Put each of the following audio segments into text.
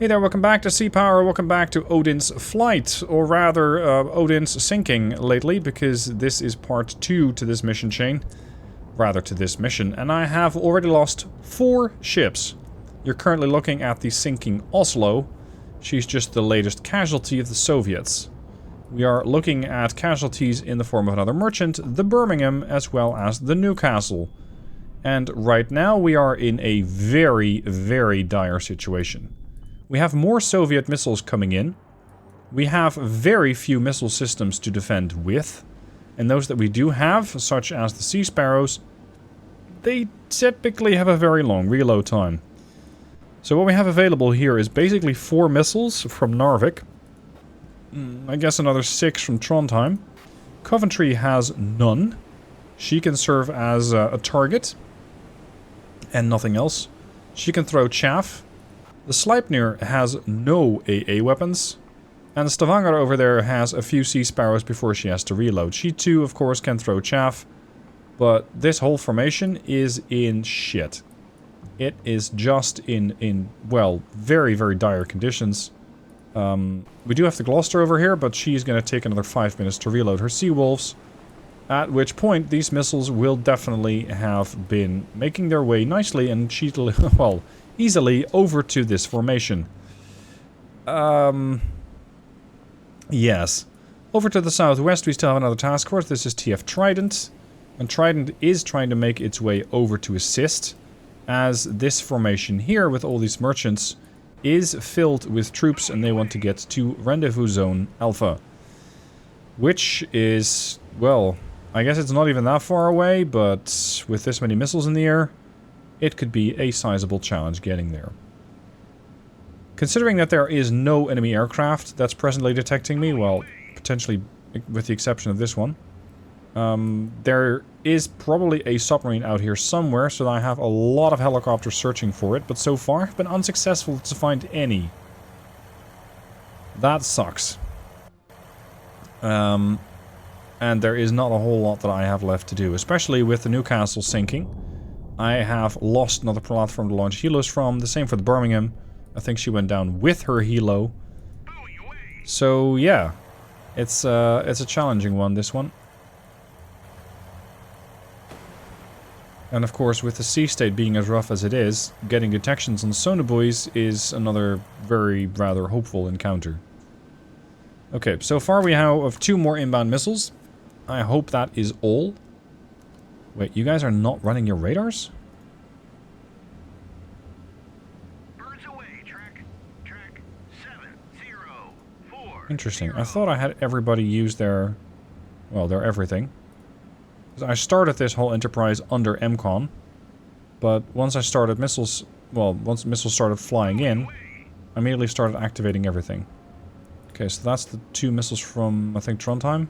Hey there, welcome back to Sea Power, welcome back to Odin's flight, or rather, Odin's sinking lately, because this is part 2 to this mission chain. Rather, to this mission, and I have already lost 4 ships. You're currently looking at the sinking Oslo. She's just the latest casualty of the Soviets. We are looking at casualties in the form of another merchant, the Birmingham, as well as the Newcastle. And right now we are in a very, very dire situation. We have more Soviet missiles coming in. We have very few missile systems to defend with. And those that we do have, such as the Sea Sparrows, they typically have a very long reload time. So what we have available here is basically 4 missiles from Narvik. I guess another 6 from Trondheim. Coventry has none. She can serve as a target. And nothing else. She can throw chaff. The Sleipnir has no AA weapons. And the Stavanger over there has a few Sea Sparrows before she has to reload. She too, of course, can throw chaff. But this whole formation is in shit. It is just in well, very, very dire conditions. We do have the Gloucester over here, but she's going to take another 5 minutes to reload her Sea Wolves. At which point, these missiles will definitely have been making their way nicely and well, easily over to this formation. Yes. Over to the southwest, we still have another task force. This is TF Trident. And Trident is trying to make its way over to assist, as this formation here with all these merchants is filled with troops and they want to get to Rendezvous Zone Alpha. Which is, well, I guess it's not even that far away, but with this many missiles in the air, it could be a sizable challenge getting there. Considering that there is no enemy aircraft that's presently detecting me, well, potentially with the exception of this one, there is probably a submarine out here somewhere, so I have a lot of helicopters searching for it, but so far I've been unsuccessful to find any. That sucks. And there is not a whole lot that I have left to do, especially with the Newcastle sinking. I have lost another platform to launch helos from, the same for the Birmingham. I think she went down with her helo. So yeah, it's a challenging one, this one. And of course, with the sea state being as rough as it is, getting detections on sonobuoys is another very rather hopeful encounter. Okay, so far we have 2 more inbound missiles. I hope that is all. Wait, you guys are not running your radars? Birds away, track 704. Interesting. I thought I had everybody use their, well, their everything. I started this whole enterprise under MCON, but once I started missiles, well, once missiles started flying in, I immediately started activating everything. Okay, so that's the 2 missiles from, I think, Trondheim.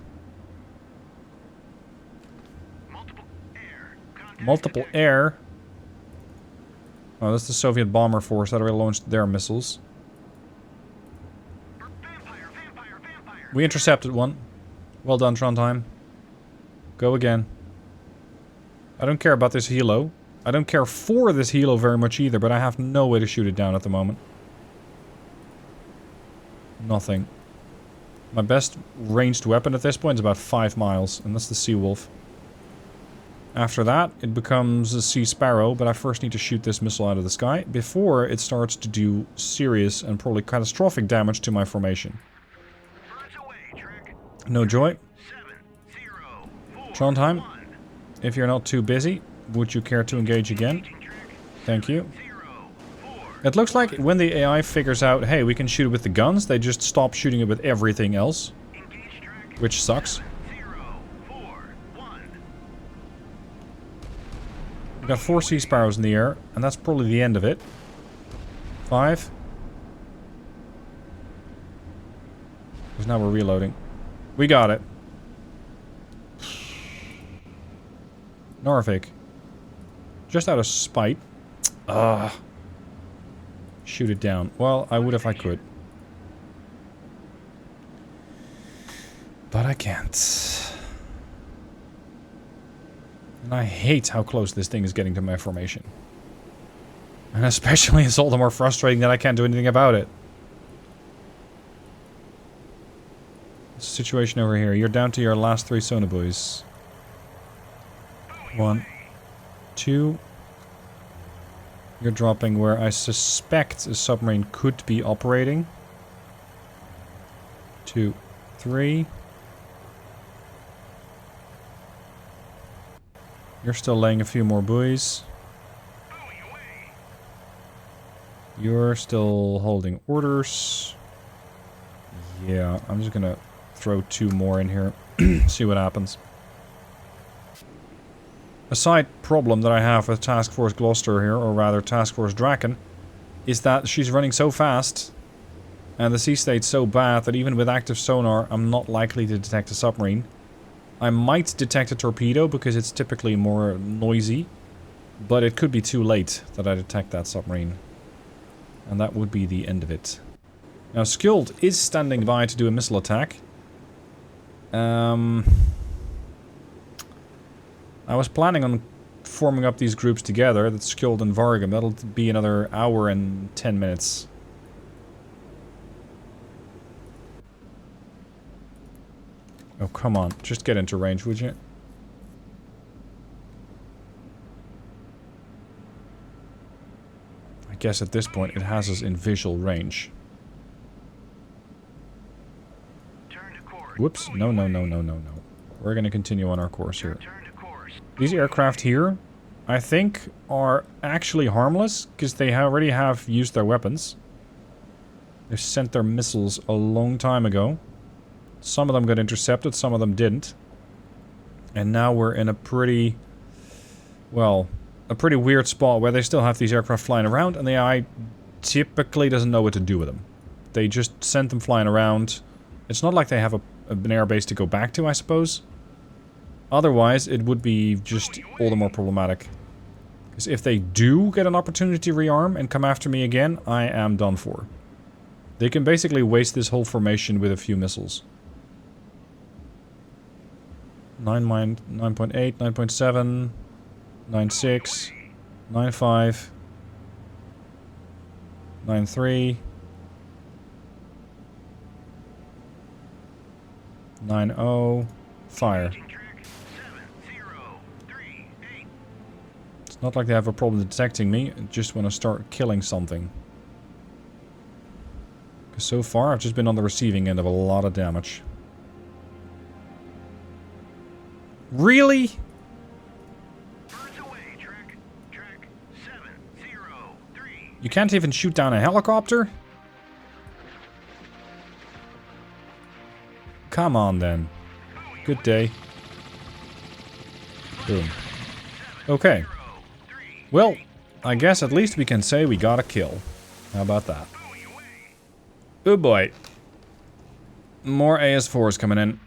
Multiple air. Oh, that's the Soviet bomber force that already launched their missiles. We intercepted one. Well done, Trondheim. Go again. I don't care about this helo. I don't care for this helo very much either, but I have no way to shoot it down at the moment. Nothing. My best ranged weapon at this point is about 5 miles, and that's the Sea Wolf. After that, it becomes a Sea Sparrow, but I first need to shoot this missile out of the sky before it starts to do serious and probably catastrophic damage to my formation. No joy. Trondheim, if you're not too busy, would you care to engage again? Thank you. It looks like when the AI figures out, hey, we can shoot it with the guns, they just stop shooting it with everything else. Which sucks. We've got 4 Sea Sparrows in the air, and that's probably the end of it. 5. Because now we're reloading. We got it. Narvik. Just out of spite. Shoot it down. Well, I would if I could. But I can't. And I hate how close this thing is getting to my formation. And especially it's all the more frustrating that I can't do anything about it. Situation over here. You're down to your last 3 sonobuoys. 1, 2. You're dropping where I suspect a submarine could be operating. 2, 3. You're still laying a few more buoys. You're still holding orders. Yeah, I'm just gonna throw 2 more in here. See what happens. A side problem that I have with Task Force Gloucester here, or rather Task Force Draken, is that she's running so fast and the sea state's so bad that even with active sonar I'm not likely to detect a submarine. I might detect a torpedo because it's typically more noisy, but it could be too late that I detect that submarine. And that would be the end of it. Now Skjold is standing by to do a missile attack. I was planning on forming up these groups together, that's Skjold and Vargem. That'll be another hour and 10 minutes. Oh, come on. Just get into range, would you? I guess at this point it has us in visual range. Whoops. No, no, no, no, no, no. We're going to continue on our course here. These aircraft here, I think, are actually harmless, because they already have used their weapons. They sent their missiles a long time ago. Some of them got intercepted, some of them didn't. And now we're in a pretty... well, a pretty weird spot where they still have these aircraft flying around, and the AI typically doesn't know what to do with them. They just sent them flying around. It's not like they have an air base to go back to, I suppose. Otherwise, it would be just all the more problematic. Because if they do get an opportunity to rearm and come after me again, I am done for. They can basically waste this whole formation with a few missiles. 9.8, 9.7, 9.6, 9.5, 9.3, 9.0, fire. It's not like they have a problem detecting me, I just want to start killing something. Because so far I've just been on the receiving end of a lot of damage. Really? You can't even shoot down a helicopter? Come on then. Good day. Boom. Okay. Well, I guess at least we can say we got a kill. How about that? Oh boy. More AS4s coming in.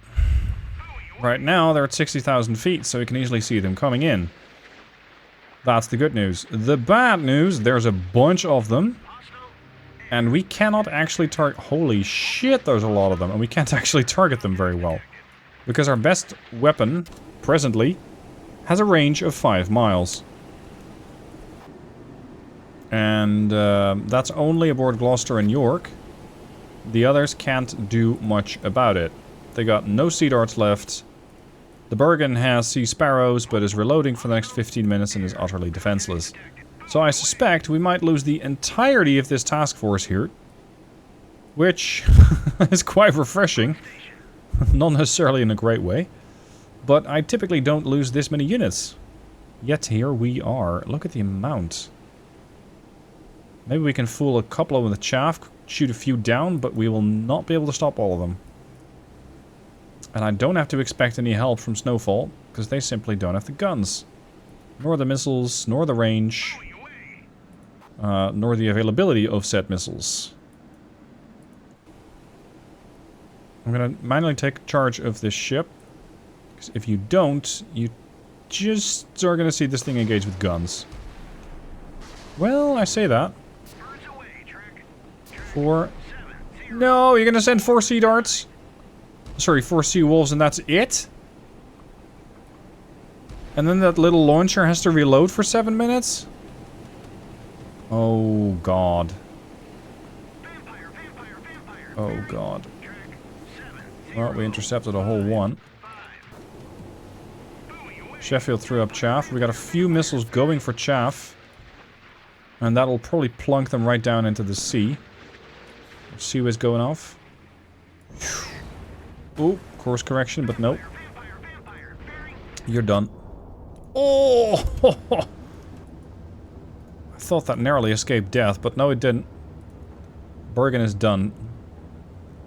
Right now, they're at 60,000 feet, so we can easily see them coming in. That's the good news. The bad news, there's a bunch of them. And we cannot actually target... holy shit, there's a lot of them. And we can't actually target them very well. Because our best weapon, presently, has a range of 5 miles. And that's only aboard Gloucester and York. The others can't do much about it. They got no Sea Darts left. The Bergen has Sea Sparrows, but is reloading for the next 15 minutes and is utterly defenseless. So I suspect we might lose the entirety of this task force here. Which is quite refreshing. Not necessarily in a great way. But I typically don't lose this many units. Yet here we are. Look at the amount. Maybe we can fool a couple of them with chaff, shoot a few down, but we will not be able to stop all of them. And I don't have to expect any help from Snowfall, because they simply don't have the guns. Nor the missiles, nor the range, nor the availability of said missiles. I'm going to manually take charge of this ship, because if you don't, you just are going to see this thing engage with guns. Well, I say that. 4. No, you're going to send 4 Sea Darts? Sorry, 4 Sea Wolves and that's it? And then that little launcher has to reload for 7 minutes? Oh god. Oh god. Well, we intercepted a whole one. Sheffield threw up chaff. We got a few missiles going for chaff. And that'll probably plunk them right down into the sea. Seaways going off. Oh, course correction, but nope. You're done. Oh! I thought that narrowly escaped death, but no it didn't. Bergen is done.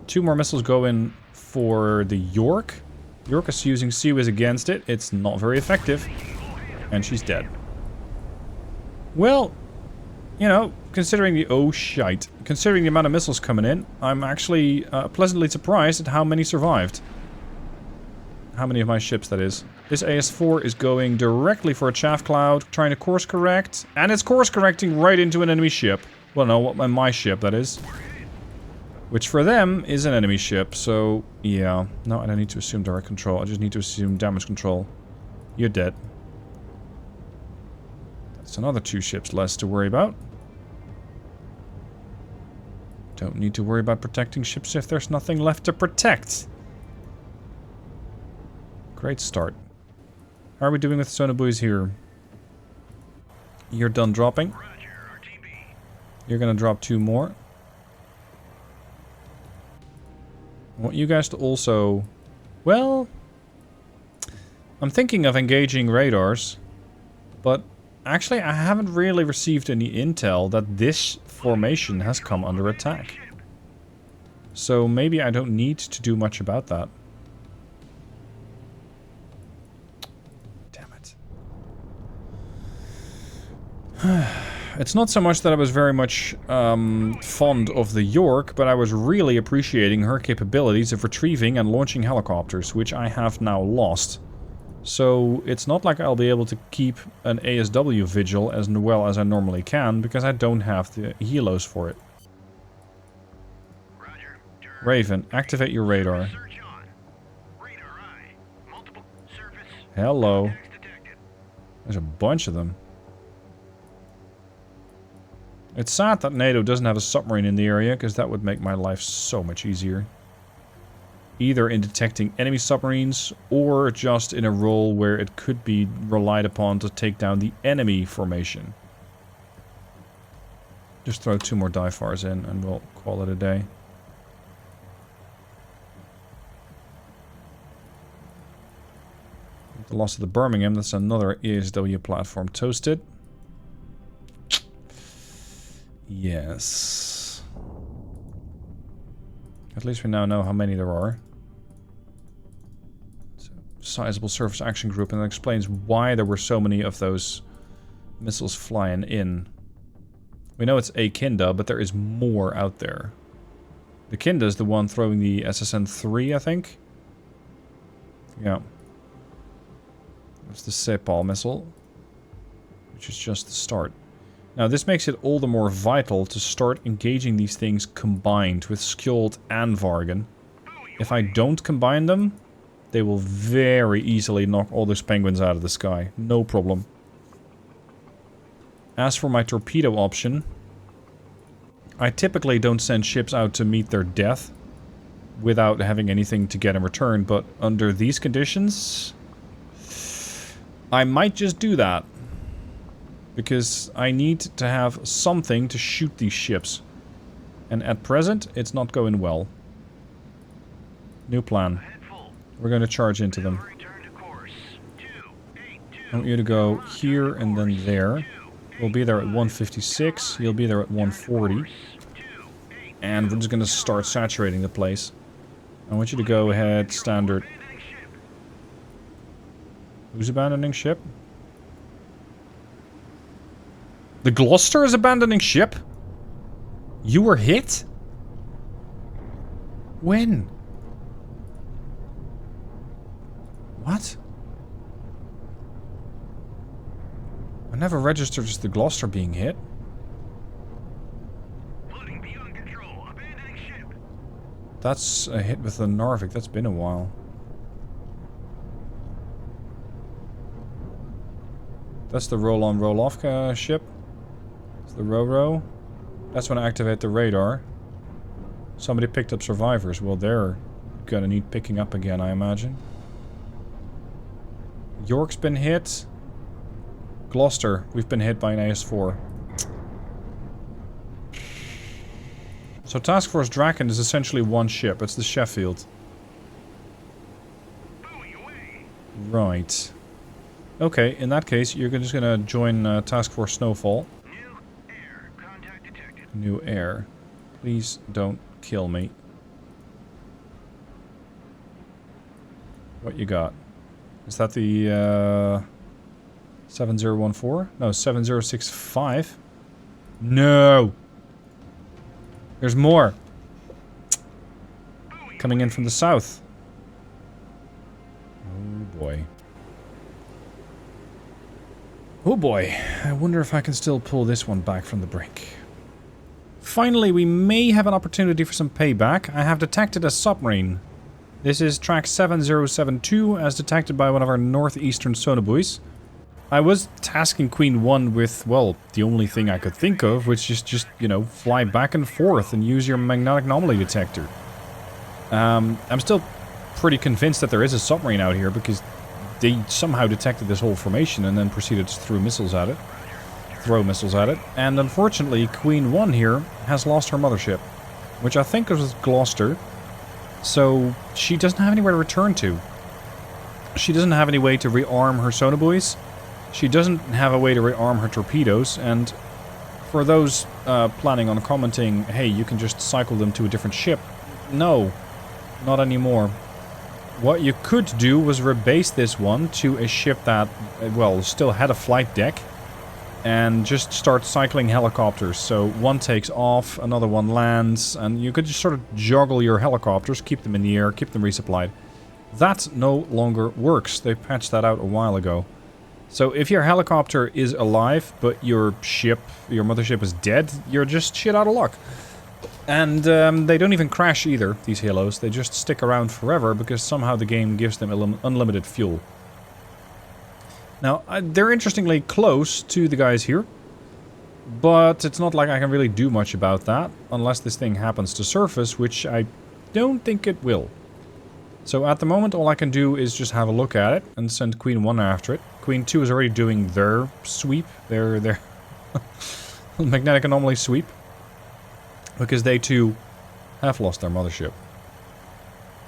2 more missiles go in for the York. York is using Seaways against it. It's not very effective. And she's dead. Well, you know, considering the... Oh, shite. Considering the amount of missiles coming in, I'm actually pleasantly surprised at how many survived. How many of my ships, that is. This AS4 is going directly for a chaff cloud, trying to course correct. And it's course correcting right into an enemy ship. Well, no, my ship, that is. Which for them is an enemy ship, so... Yeah. No, I don't need to assume direct control. I just need to assume damage control. You're dead. That's another 2 ships less to worry about. Don't need to worry about protecting ships if there's nothing left to protect. Great start. How are we doing with sonobuoys here? You're done dropping. You're gonna drop 2 more. I want you guys to also... Well... I'm thinking of engaging radars. But actually I haven't really received any intel that this formation has come under attack. So maybe I don't need to do much about that. Damn it. It's not so much that I was very much fond of the York, but I was really appreciating her capabilities of retrieving and launching helicopters, which I have now lost. So it's not like I'll be able to keep an ASW vigil as well as I normally can, because I don't have the helos for it. Raven, activate your radar. Hello. There's a bunch of them. It's sad that NATO doesn't have a submarine in the area, because that would make my life so much easier. Either in detecting enemy submarines, or just in a role where it could be relied upon to take down the enemy formation. Just throw 2 more DIFARs in, and we'll call it a day. The loss of the Birmingham, that's another ASW platform toasted. Yes. At least we now know how many there are. It's a sizable surface action group, and that explains why there were so many of those missiles flying in. We know it's a Kinda, but there is more out there. The Kinda is the one throwing the SSN-3, I think. Yeah. That's the Sepal missile, which is just the start. Now this makes it all the more vital to start engaging these things combined with Skjold and Vargen. If I don't combine them, they will very easily knock all those penguins out of the sky. No problem. As for my torpedo option, I typically don't send ships out to meet their death without having anything to get in return, but under these conditions, I might just do that. Because I need to have something to shoot these ships. And at present, it's not going well. New plan. We're going to charge into them. I want you to go here and then there. We'll be there at 156. You'll be there at 140. And we're just going to start saturating the place. I want you to go ahead, standard. Who's abandoning ship? The Gloucester is abandoning ship? You were hit? When? What? I never registered as the Gloucester being hit. That's a hit with the Narvik. That's been a while. That's the roll-on, roll-off ship. The Ro-Ro. That's when I activate the radar. Somebody picked up survivors. Well, they're gonna need picking up again, I imagine. York's been hit. Gloucester, we've been hit by an AS4. So Task Force Draken is essentially one ship. It's the Sheffield. Right. Okay, in that case, you're just gonna join Task Force Snowfall. New air. Contact detected. New air. Please don't kill me. What you got? Is that the 7014? No, 7065. No! There's more! Coming in from the south. Oh boy. Oh boy. I wonder if I can still pull this one back from the brink. Finally, we may have an opportunity for some payback. I have detected a submarine. This is track 7072, as detected by one of our northeastern sonobuoys. I was tasking Queen 1 with, well, the only thing I could think of, which is just, you know, fly back and forth and use your magnetic anomaly detector. I'm still pretty convinced that there is a submarine out here, because they somehow detected this whole formation and then proceeded to throw missiles at it. And unfortunately, Queen 1 here has lost her mothership, which I think was Gloucester. So she doesn't have anywhere to return to. She doesn't have any way to rearm her sonobuoys. She doesn't have a way to rearm her torpedoes. And for those planning on commenting, hey, you can just cycle them to a different ship. No, not anymore. What you could do was rebase this one to a ship that, well, still had a flight deck. And just start cycling helicopters. So one takes off, another one lands, and you could just sort of juggle your helicopters, keep them in the air, keep them resupplied. That no longer works. They patched that out a while ago. So if your helicopter is alive, but your ship, your mothership is dead, you're just shit out of luck. And they don't even crash either, these halos. They just stick around forever because somehow the game gives them unlimited fuel. Now, they're interestingly close to the guys here, but it's not like I can really do much about that, unless this thing happens to surface, which I don't think it will. So at the moment, all I can do is just have a look at it and send Queen 1 after it. Queen 2 is already doing their sweep, their magnetic anomaly sweep, because they too have lost their mothership.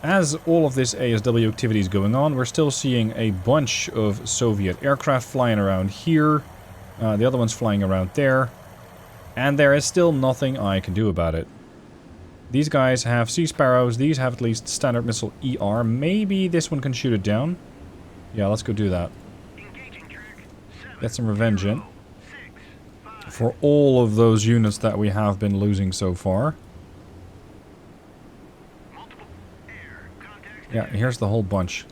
As all of this ASW activity is going on, we're still seeing a bunch of Soviet aircraft flying around here. The other one's flying around there. And there is still nothing I can do about it. These guys have Sea Sparrows. These have at least standard missile ER. Maybe this one can shoot it down. Yeah, let's go do that. Get some revenge in. For all of those units that we have been losing so far. Yeah, here's the whole bunch.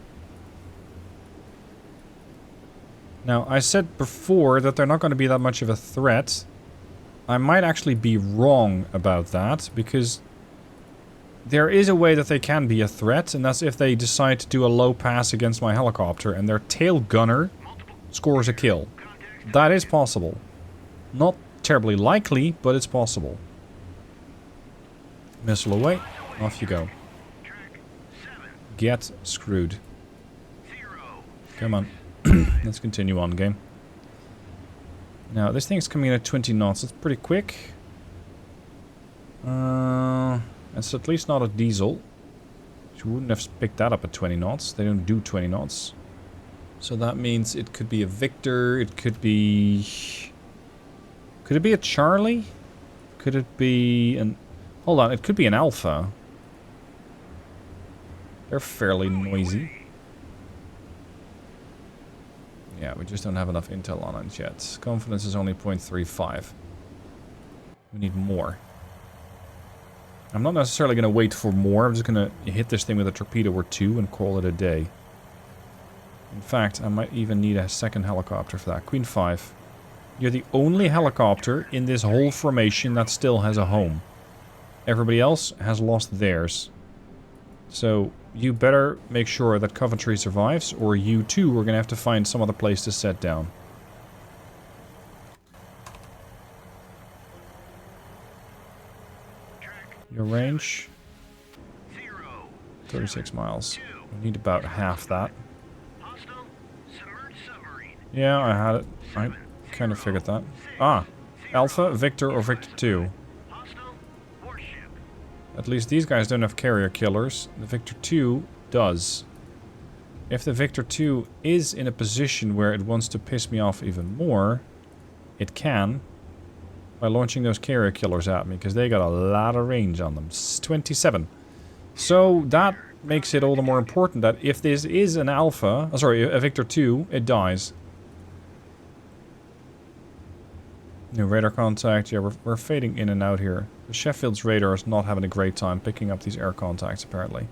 Now, I said before that they're not going to be that much of a threat. I might actually be wrong about that, because there is a way that they can be a threat, and that's if they decide to do a low pass against my helicopter, and their tail gunner scores a kill. That is possible. Not terribly likely, but it's possible. Missile away. Off you go. Get screwed. Come on. Let's continue on, game. Now, this thing's coming in at 20 knots. It's pretty quick. It's at least not a diesel. You wouldn't have picked that up at 20 knots. They don't do 20 knots. So that means it could be a Victor. It could be... Could it be a Charlie? Could it be an... Hold on, it could be an Alpha. They're fairly noisy. Yeah, we just don't have enough intel on it yet. Confidence is only 0.35. We need more. I'm not necessarily going to wait for more. I'm just going to hit this thing with a torpedo or two and call it a day. In fact, I might even need a second helicopter for that. Queen 5. You're the only helicopter in this whole formation that still has a home. Everybody else has lost theirs. So, you better make sure that Coventry survives, or you too are going to have to find some other place to set down. Your range? 36 miles. We need about half that. Hostile submerged submarine. Yeah, I had it. I kind of figured that. Ah, Alpha, Victor, or Victor 2. Hostile warship. At least these guys don't have carrier killers. The Victor 2 does. If the Victor 2 is in a position where it wants to piss me off even more, it can by launching those carrier killers at me, because they got a lot of range on them. 27. So that makes it all the more important that if this is an Alpha, a Victor 2, it dies. New radar contact. Yeah, we're fading in and out here. The Sheffield's radar is not having a great time picking up these air contacts, apparently.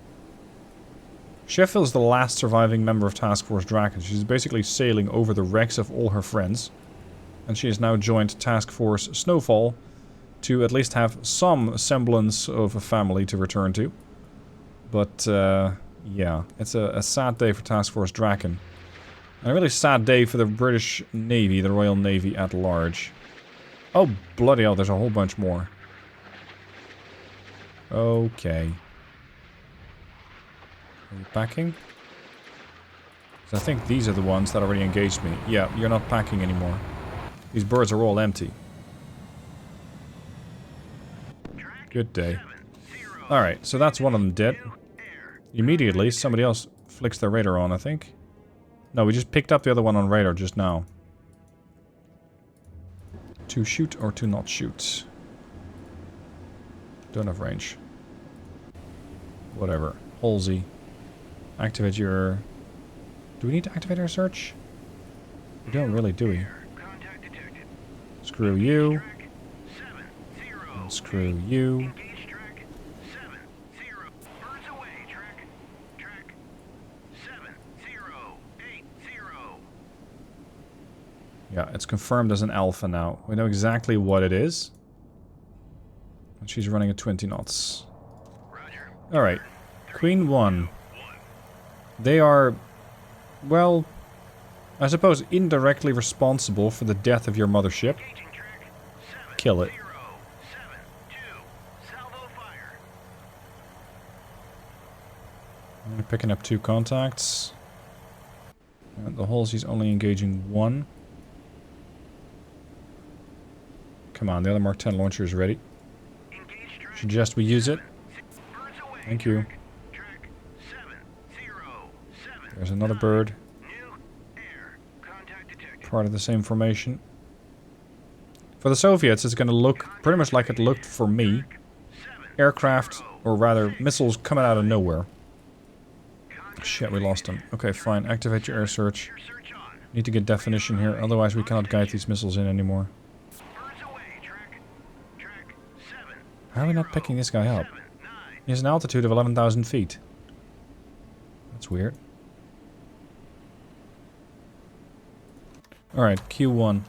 Sheffield's the last surviving member of Task Force Draken. She's basically sailing over the wrecks of all her friends. And she has now joined Task Force Snowfall to at least have some semblance of a family to return to. But, yeah, it's a sad day for Task Force Draken. And a really sad day for the British Navy, the Royal Navy at large. Oh, bloody hell, there's a whole bunch more. Okay. Are you packing? 'Cause I think these are the ones that already engaged me. Yeah, you're not packing anymore. These birds are all empty. Good day. Alright, so that's one of them dead. Immediately, somebody else flicks their radar on, I think. No, we just picked up the other one on radar just now. To shoot or to not shoot? Don't have range. Whatever. Halsey. Activate your... Do we need to activate our search? We don't really, do we? Screw you. And screw you. Yeah, it's confirmed as an Alpha now. We know exactly what it is. And she's running at 20 knots. Alright. Queen 1. They are, well, I suppose indirectly responsible for the death of your mothership. Kill it. I'm picking up 2 contacts. And the Halsey's only engaging 1. Come on, the other Mark 10 launcher is ready. Suggest we use it. Thank you. There's another bird. Part of the same formation. For the Soviets, it's going to look pretty much like it looked for me. Aircraft, or rather, missiles coming out of nowhere. Shit, we lost them. Okay, fine. Activate your air search. Need to get definition here, otherwise we cannot guide these missiles in anymore. How are we not picking this guy up? He has an altitude of 11,000 feet. That's weird. Alright, Q1.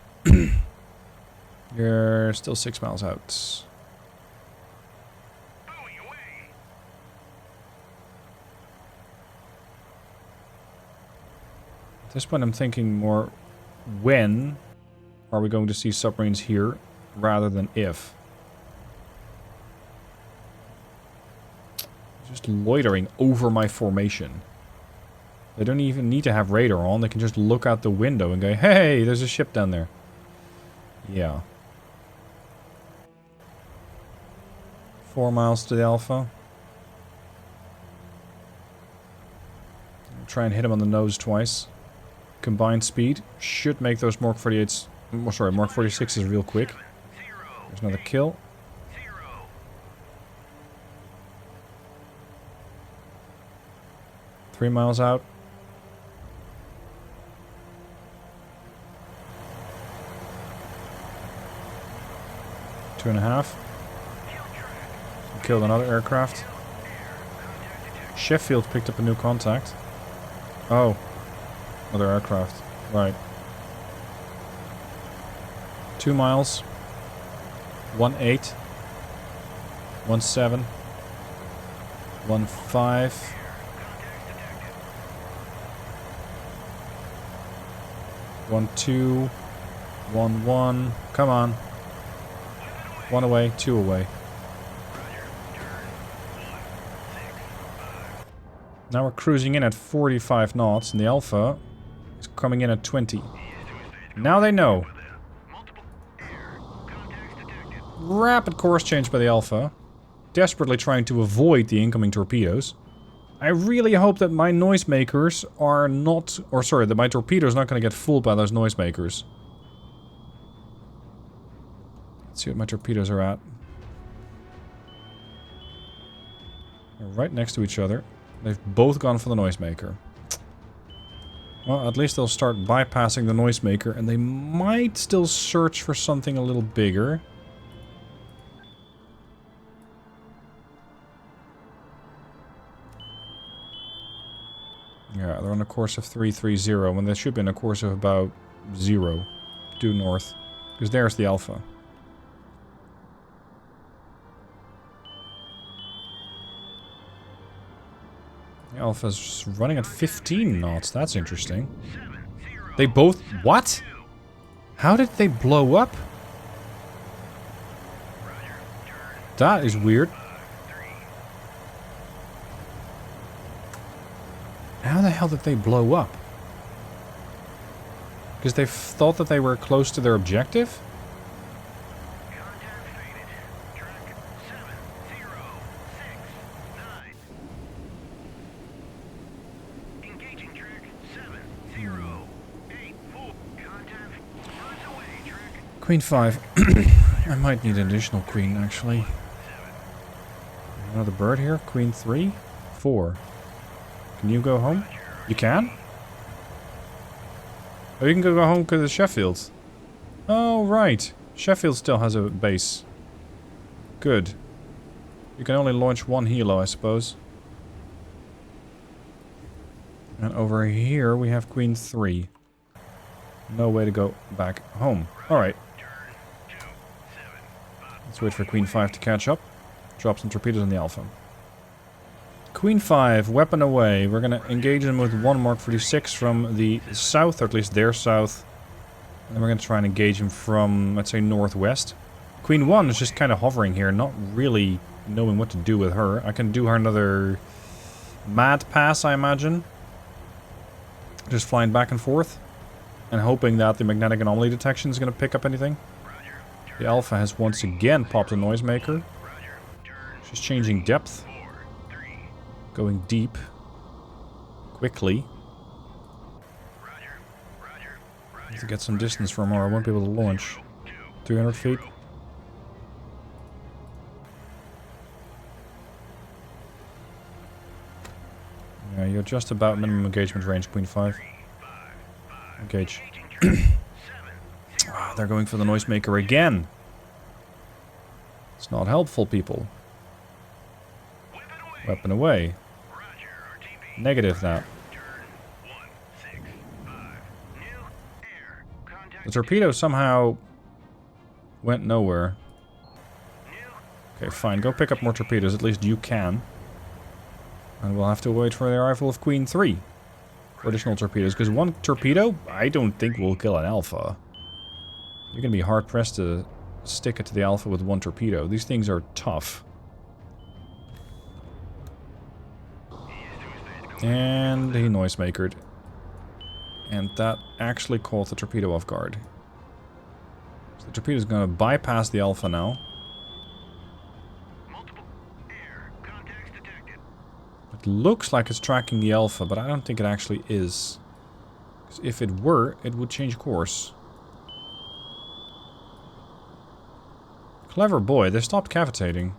You're still 6 miles out. At this point I'm thinking more, when are we going to see submarines here, rather than if. Just loitering over my formation. They don't even need to have radar on, they can just look out the window and go, hey, there's a ship down there. Yeah. 4 miles to the Alpha. I'll try and hit him on the nose twice. Combined speed should make those Mark 48s, sorry, Mark 46s real quick. There's another kill. 3 miles out. 2.5. Killed another aircraft. Sheffield picked up a new contact. Oh. Other aircraft. Right. 2 miles. 1.8. 1.7. 1.5. 1.2. 1.1. Come on. 1 away, 2 away. Now we're cruising in at 45 knots, and the Alpha is coming in at 20. Now they know. Rapid course change by the Alpha. Desperately trying to avoid the incoming torpedoes. I really hope that my noisemakers are not... Or sorry, that my torpedoes are not going to get fooled by those noisemakers. Let's see what my torpedoes are at. They're right next to each other. They've both gone for the noisemaker. Well, at least they'll start bypassing the noisemaker, and they might still search for something a little bigger. Yeah, they're on a course of 330, when they should be on a course of about 0 due north. Because there's the Alpha. The Alpha's running at 15 knots. That's interesting. They both... What? How did they blow up? That is weird. How the hell did they blow up? Because they thought that they were close to their objective? Queen 5. I might need an additional queen, actually. Another bird here. Queen 3. 4. Can you go home? You can? Oh, you can go home to the Sheffield. Oh, right. Sheffield still has a base. Good. You can only launch one helo, I suppose. And over here we have Queen 3. No way to go back home. Alright. Let's wait for Queen 5 to catch up. Drop some torpedoes on the Alpha. Queen 5, weapon away. We're going to engage them with one Mark 46 from the south, or at least their south. And we're going to try and engage them from, let's say, northwest. Queen 1 is just kind of hovering here, not really knowing what to do with her. I can do her another mad pass, I imagine. Just flying back and forth. And hoping that the magnetic anomaly detection is going to pick up anything. The Alpha has once again popped a noisemaker. She's changing depth. Going deep. Quickly. Need to get some distance from her. I won't be able to launch. 300 feet. Yeah, you're just about minimum engagement range, Queen 5. Engage. Ah, they're going for the noisemaker again. It's not helpful, people. Weapon away. Negative that. The torpedo somehow went nowhere. Okay, fine. Go pick up more torpedoes. At least you can. And we'll have to wait for the arrival of Queen 3. For additional torpedoes. Because one torpedo, I don't think will kill an Alpha. You're going to be hard-pressed to stick it to the Alpha with one torpedo. These things are tough. And he noisemakered. And that actually caught the torpedo off guard. So the torpedo is going to bypass the Alpha now. It looks like it's tracking the Alpha, but I don't think it actually is. 'Cause if it were, it would change course. Clever boy, they stopped cavitating.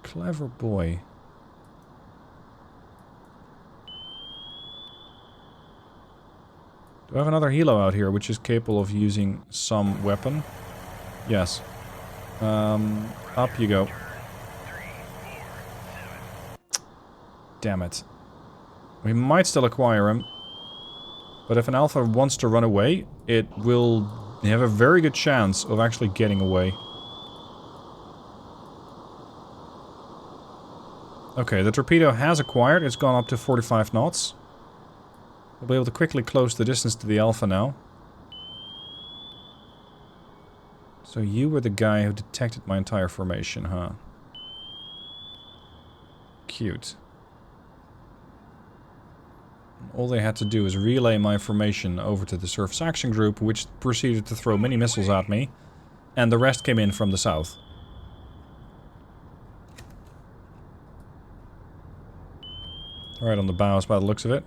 Clever boy. Do I have another helo out here which is capable of using some weapon? Yes. Up you go. Damn it. We might still acquire him. But if an Alpha wants to run away, it will have a very good chance of actually getting away. Okay, the torpedo has acquired. It's gone up to 45 knots. We'll be able to quickly close the distance to the Alpha now. So you were the guy who detected my entire formation, huh? Cute. All they had to do is relay my information over to the Surface Action Group, which proceeded to throw mini missiles at me, and the rest came in from the south. Right on the bows by the looks of it.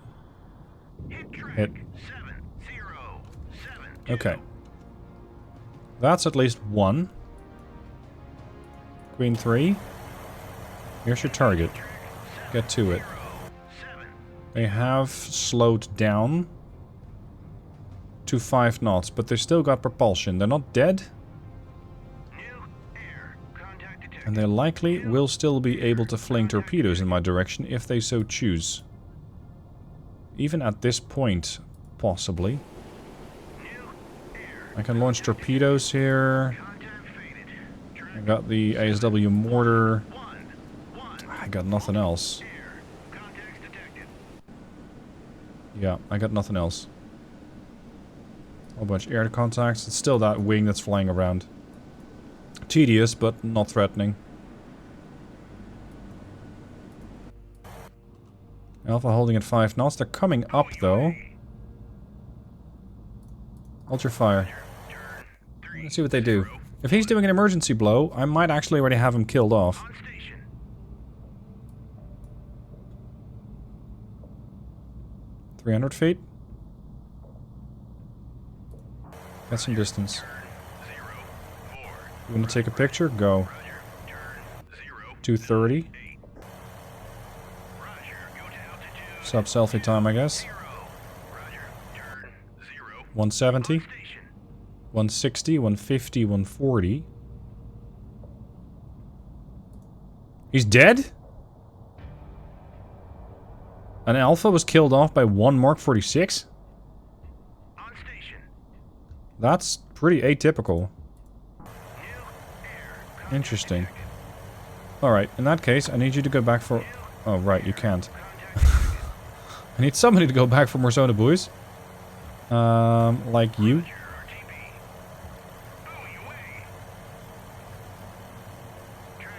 Hit. Okay. That's at least one. Queen 3. Here's your target. Get to it. They have slowed down to 5 knots, but they still got propulsion. They're not dead. And they likely will still be able to fling torpedoes in my direction if they so choose. Even at this point, possibly. I can launch torpedoes here. I got the ASW mortar. I got nothing else. Yeah, I got nothing else. A whole bunch of air contacts. It's still that wing that's flying around. Tedious, but not threatening. Alpha holding at 5 knots. They're coming up, though. Hold your fire. Let's see what they do. If he's doing an emergency blow, I might actually already have him killed off. 300 feet. Get some distance. You want to take a picture? Go. 230. Sub selfie time, I guess. 170. 160, 150, 140. He's dead? An Alpha was killed off by one Mark 46? That's pretty atypical. Interesting. Alright, in that case, I need you to go back for... Oh, right, you can't. I need somebody to go back for more sonar buoys. Like you.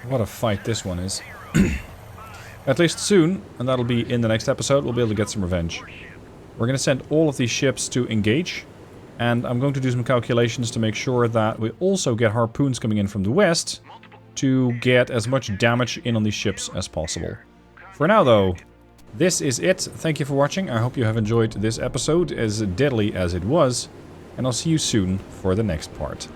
What a fight this one is. At least soon, and that'll be in the next episode, we'll be able to get some revenge. We're going to send all of these ships to engage. And I'm going to do some calculations to make sure that we also get harpoons coming in from the west to get as much damage in on these ships as possible. For now, though, this is it. Thank you for watching. I hope you have enjoyed this episode, as deadly as it was. And I'll see you soon for the next part.